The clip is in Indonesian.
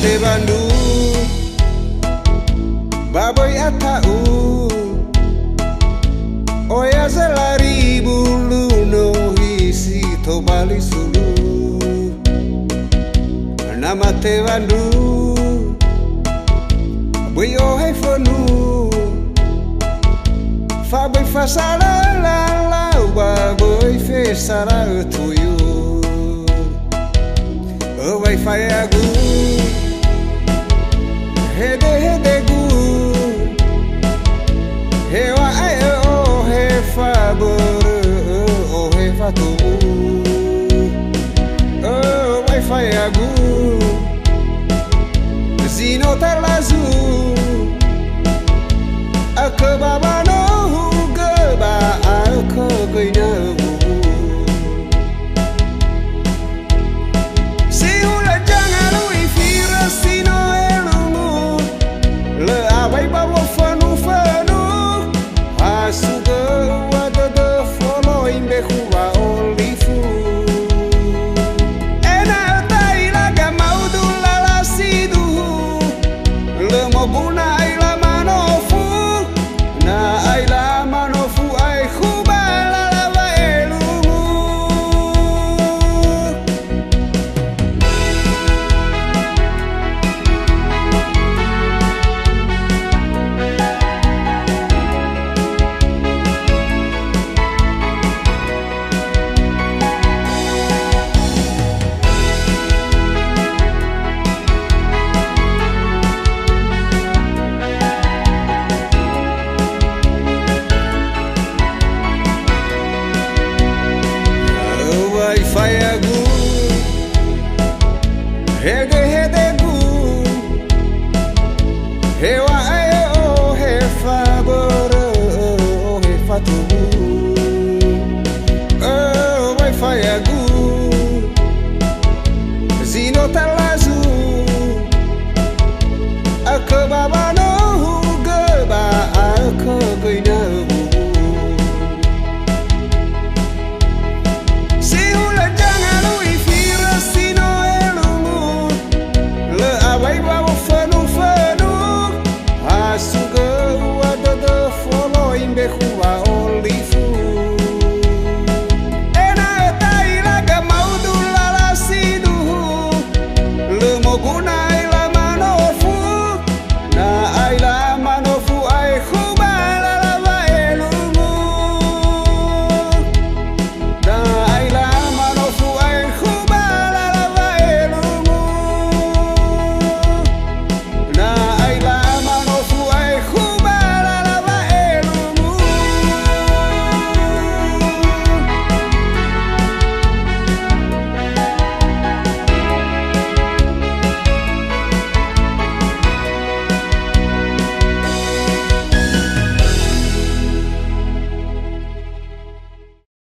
te Bandung baboy atau oya zelari bulu no hisi to bali sulu nama te Bandung boy ohai fonu fa boy fa sala la la baboy fe sara tuyu o vai fa agu hede gu hewa ai o he fa bor o he fa tu o vai fa agu